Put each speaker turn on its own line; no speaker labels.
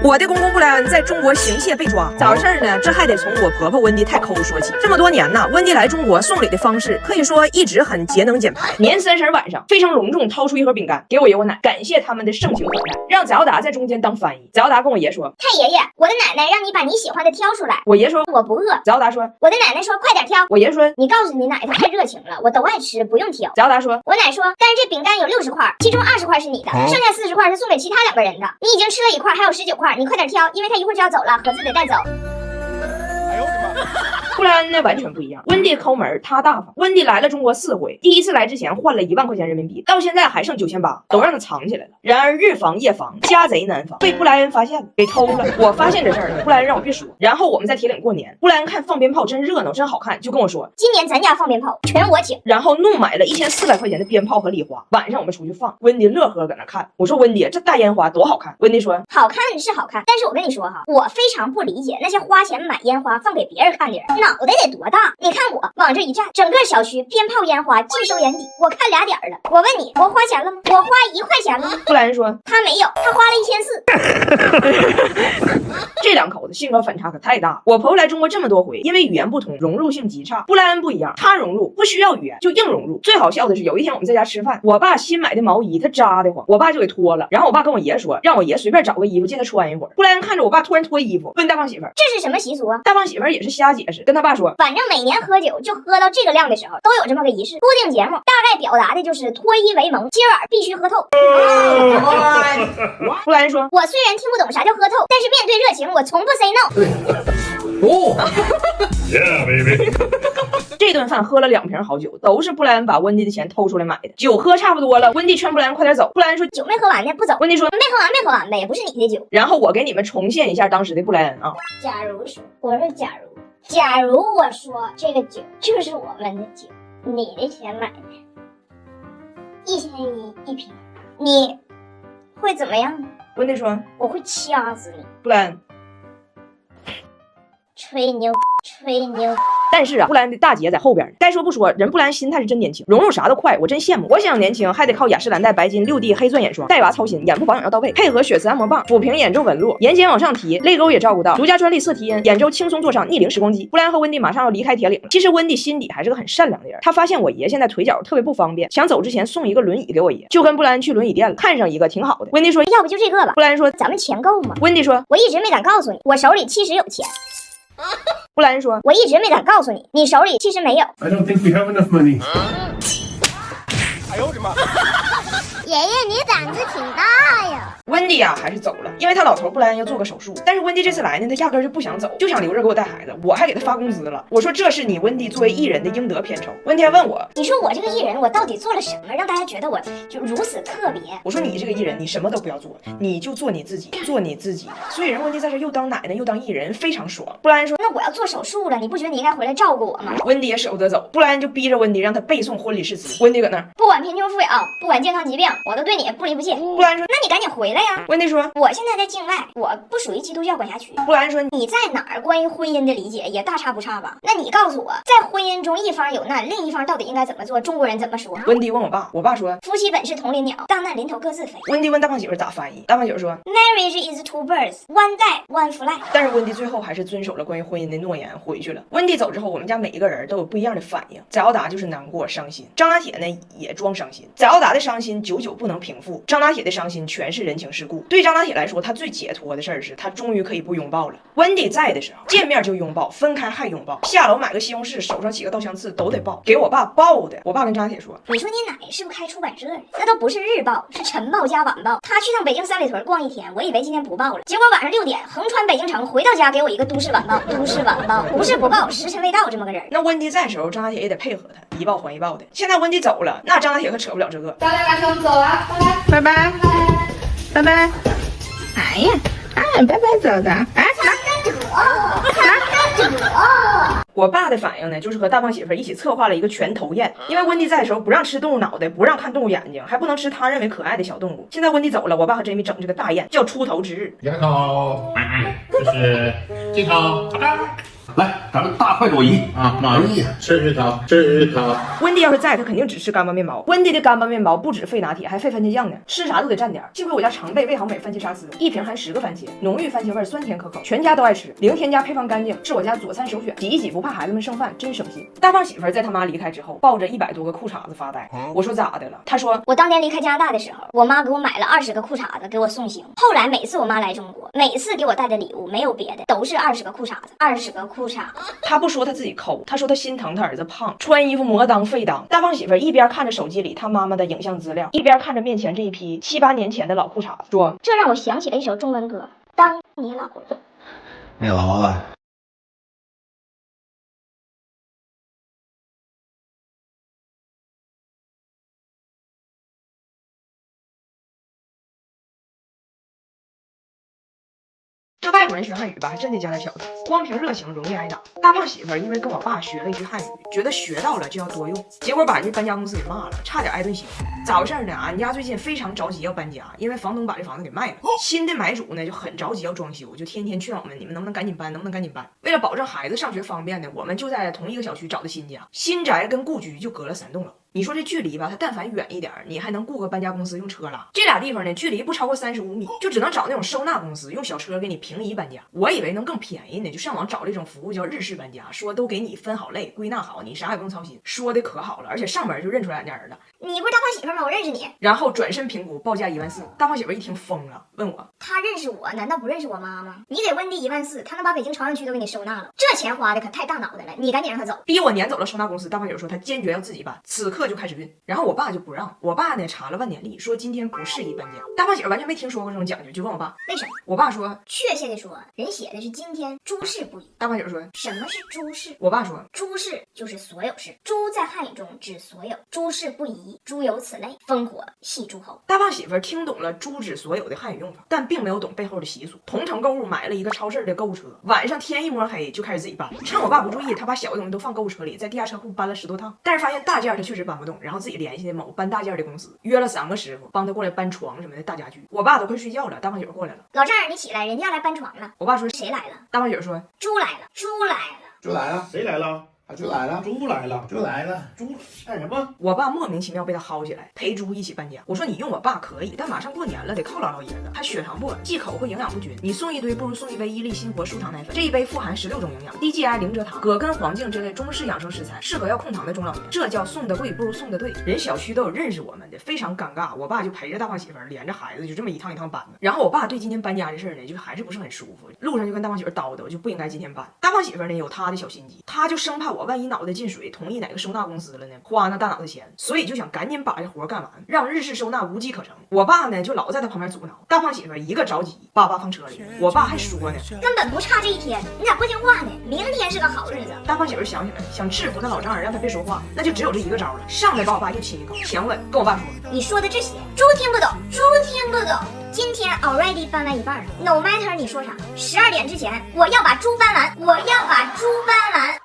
我的公公布莱恩在中国行窃被抓，咋回事呢？这还得从我婆婆温迪太抠说起。这么多年呢，温迪来中国送礼的方式可以说一直很节能减排。年30晚上，非常隆重掏出一盒饼干给我爷我奶，感谢他们的盛情款待，让翟奥达在中间当翻译。翟奥达跟我爷说：“
太爷爷，我的奶奶让你把你喜欢的挑出来。”
我爷说：“
我不饿。”
翟奥达说：“
我的奶奶说快点挑。”
我爷说：“
你告诉你奶，她太热情了，我都爱吃，不用挑。”
翟奥达说：“
我奶说，但是这饼干有60块，其中20块是你的，剩下40块是送给其他2个人的。你已经吃了1块，还有19块，你快点挑，因为他一会儿就要走了，盒子得带走。”
哎呦我的妈！
布莱恩呢完全不一样，温迪抠门，他大方。温迪来了中国4回，第一次来之前换了1万块钱人民币，到现在还剩9800，都让他藏起来了。然而日防夜防，家贼难防，被布莱恩发现了，给偷了。我发现这事儿了，布莱恩让我别说。然后我们在铁岭过年，布莱恩看放鞭炮真热闹，真好看，就跟我说，
今年咱家放鞭炮全我请。
然后怒买了1400块钱的鞭炮和礼花，晚上我们出去放，温迪乐呵搁那看。我说温迪，这大烟花多好看。温迪说
好看是好看，但是我跟你说哈，我非常不理解那些花钱买烟花放给别人看的人脑袋得多大。你看我往这一站，整个小区鞭炮烟花尽收眼底，我看俩点了。我问你，我花钱了吗？我花1块钱了吗？
布莱恩说
他没有，他花了1400。
这两口子性格反差可太大。我婆婆来中国这么多回，因为语言不通，融入性极差。布莱恩不一样，他融入不需要语言就硬融入。最好笑的是，有一天我们在家吃饭，我爸新买的毛衣他扎得慌，我爸就给脱了。然后我爸跟我爷说，让我爷随便找个衣服借他穿一会儿。布莱恩看着我爸突然脱衣服，问大胖媳妇儿
这是什么习俗啊？
大胖媳妇儿也是瞎解释，跟他爸说，
反正每年喝酒就喝到这个量的时候，都有这么个仪式，固定节目，大概表达的就是脱衣为盟，今晚必须喝透。
布莱恩说，
我虽然听不懂啥叫喝透，但是面对热情，我从不 say no。
哦，Yeah baby。
这顿饭喝了2瓶好酒，都是布莱恩把温迪的钱偷出来买的。酒喝差不多了，温迪劝布莱恩快点走，布莱恩说
酒没喝完呢，不走。
温迪说
没喝完呗，不是你的酒。
然后我给你们重现一下当时的布莱恩啊。
假如说，我说假如我说这个酒就是我们的酒，你的钱买的，1100一瓶，你会怎么样呢？
温迪说
我会掐死你。
布莱恩
吹牛。
但是啊，布莱恩的大姐在后边。该说不说，人布莱恩心态是真年轻，融入啥都快，我真羡慕。我想年轻还得靠雅诗兰黛白金6D 黑钻眼霜，带娃操心，眼部保养要到位，配合血丝按摩棒抚平眼周纹路，眼睑往上提，泪沟也照顾到，独家专利色提因，眼周轻松坐上逆龄时光机。布莱恩和温迪马上要离开铁岭了。其实温迪心底还是个很善良的人，他发现我爷现在腿脚特别不方便，想走之前送一个轮椅给我爷，就跟布莱恩去轮椅店了，看上一个挺好的。温迪说
要不就这个吧。
布莱恩说
咱们钱够吗？
温迪说
我一直没敢告诉你，我手里其实有钱。
布莱恩说
我一直没敢告诉你，你手里其实没有。
I don't think we have enough money。哎呦我的妈！
爷爷，你胆子挺大呀。
温迪呀还是走了，因为他老头布莱恩要做个手术。但是温迪这次来呢，他压根就不想走，就想留着给我带孩子。我还给他发工资了。我说这是你温迪作为艺人的应得片酬。温迪还问我，
你说我这个艺人，我到底做了什么，让大家觉得我就如此特别？
我说你这个艺人，你什么都不要做，你就做你自己，做你自己。所以人温迪在这又当奶奶又当艺人，非常爽。布莱恩说，
那我要做手术了，你不觉得你应该回来照顾我吗？
温迪也舍不得走，布莱恩就逼着温迪让他背诵婚礼誓词。温迪搁那儿，
不管贫穷富有，不管健康疾病，我都对你不离不弃。
布莱恩说，
那你赶紧回来呀。
温迪说，
我现在在境外，我不属于基督教管辖区。
布莱恩说，
你在哪儿关于婚姻的理解也大差不差吧？那你告诉我，在婚姻中一方有难，另一方到底应该怎么做？中国人怎么说？
温迪问我爸，我爸说，
夫妻本是同林鸟，大难临头各自飞。
温迪问大胖媳妇咋翻译，大胖媳妇说
Marriage is two birds, one die, one fly。
但是温迪最后还是遵守了关于婚姻的诺言，回去了。温迪走之后，我们家每一个人都有不一样的反应。翟奥达就是难过伤心，张拿铁呢也装伤心。翟奥达的伤心久久不能平复，张拿铁的伤心全是人情世故。对张拿铁来说，他最解脱的事儿是他终于可以不拥抱了。温迪在的时候，见面就拥抱，分开还拥抱，下楼买个西红柿，手上起个刀枪刺都得抱，给我爸抱的。我爸跟张拿铁说，
你说你奶是不是开出版社呀？那都不是日报，是晨报加晚报。他去趟北京三里屯逛一天，我以为今天不报了，结果晚上6点横穿北京城，回到家给我一个都市晚报。都市晚报不是不报，时辰未到这么个人。
那温迪在的时候，张拿铁也得配合他，一报还一报的。现在温迪走了，那张拿铁可扯不了这个。
咱俩晚上走了，拜拜，拜拜。哎呀，拜拜走的，哎，
我爸的反应呢，就是和大胖媳妇一起策划了一个全头宴。因为温迪在的时候不让吃动物脑袋，不让看动物眼睛，还不能吃他认为可爱的小动物。现在温迪走了，我爸和 Jamie 整这个大宴，叫出头之日。
摇头，这是镜头，好的。
来，咱们大快朵颐啊！满意，吃它，吃它。
温迪要是在，他肯定只吃干巴面包。温迪的干巴面包不止费拿铁，还费番茄酱呢，吃啥都得蘸点。幸亏我家常备味好美番茄沙司，一瓶含10个番茄，浓郁番茄味，酸甜可口，全家都爱吃，零添加，配方干净，是我家佐餐首选。挤一挤不怕孩子们剩饭，真省心。大胖媳妇在他妈离开之后，抱着100多个裤衩子发呆。我说咋的了？他说
我当年离开加拿大的时候，我妈给我买了20个裤衩子给我送行。后来每次我妈来中国，每次给我带的礼物没有别的，都是20个裤衩子，20个裤衩子。
他不说他自己抠，他说他心疼他儿子胖，穿衣服磨裆费裆。大胖媳妇一边看着手机里他妈妈的影像资料，一边看着面前这一批7、8年前的老裤衩子，说
这让我想起了一首中文歌，当你老了。
你老了。
这外国人学汉语吧，还真得加点巧子。光凭热情容易挨打。大胖媳妇因为跟我爸学了一句汉语，觉得学到了就要多用，结果把人家搬家公司给骂了，差点挨顿刑。咋回事呢？俺家最近非常着急要搬家，因为房东把这房子给卖了，新的买主呢就很着急要装修，就天天劝我们，你们能不能赶紧搬，能不能赶紧搬？为了保证孩子上学方便呢，我们就在同一个小区找的新家，新宅跟故居就隔了3栋楼。你说这距离吧，它但凡远一点，你还能雇个搬家公司用车拉。这俩地方呢，距离不超过35米，就只能找那种收纳公司用小车给你平移搬家。我以为能更便宜呢，就上网找这种服务叫日式搬家，说都给你分好类，归纳好，你啥也不用操心。说的可好了，而且上门就认出来俺家人了。
你不是大胖媳妇吗？我认识你。
然后转身评估，报价14000。大胖媳妇一听疯了，问我
他认识我，难道不认识我妈吗？你给温迪14000，他能把北京朝阳区都给你收纳了，这钱花的可太大脑袋了。你赶紧让他走，
逼我撵走了收纳公司。大胖媳妇说他坚决要自己搬，此刻就开始运。然后我爸就不让，我爸呢查了万年历，说今天不适宜搬家。大胖媳妇完全没听说过这种讲究，就问我爸
为什么。
我爸说
确切的说，人写的是今天诸事不宜。
大胖媳妇说
什么是诸事？
我爸说
诸事就是所有事，诸在汉语中指所有，诸事不宜，诸有此类，烽火戏诸侯。
大胖媳妇听懂了诸指所有的汉语用法，但并没有懂背后的习俗。同城购物买了一个超市的购物车，晚上天一摸黑就开始自己搬。趁我爸不注意，他把小的东西都放购物车里，在地下车库搬了10多趟，但是发现大件他确实搬不动，然后自己联系某搬大件的公司，约了3个师傅帮他过来搬床什么的大家具。我爸都快睡觉了，大胖媳妇过来了，
老丈人你起来，人家要来搬床了。
我爸说
谁来了？
大胖媳妇说
猪来了，猪来了。
猪来了，谁来了？猪来了，猪来了，猪来了，猪干什么？
我爸莫名其妙被他薅起来陪猪一起搬家。我说你用我爸可以，但马上过年了，得犒劳老爷子，还血糖不稳，忌口和营养不均。你送一堆不如送一杯伊利新活舒糖奶粉，这一杯富含16种营养，低 GI 零蔗糖，葛根、黄精这类中式养生食材，适合要控糖的中老年。这叫送的贵不如送的对。人小区都有认识我们的，非常尴尬。我爸就陪着大胖媳妇连着孩子就这么一趟一趟搬的。然后我爸对今天搬家这事儿呢，就还是不是很舒服，路上就跟大胖媳妇叨叨，就不应该今天搬。大胖媳妇呢有她的小心机，她就生怕我万一脑袋进水，同意哪个收纳公司了呢，花那大脑袋钱，所以就想赶紧把这活干完，让日式收纳无机可乘。我爸呢就老在他旁边阻挠，大胖媳妇一个着急，叭叭放车里。我爸还说呢，
根本不差这一天，你咋不听话呢？明天是个好日子。
大胖媳妇想起来，想制服他老丈人，让他别说话，那就只有这一个招了，上来把我爸又亲一口，强吻，跟我爸说，
你说的这些猪听不懂，猪听不懂。今天 already 搬完一半了 ，no matter 你说啥，12点之前我要把猪搬完，我要把猪搬完。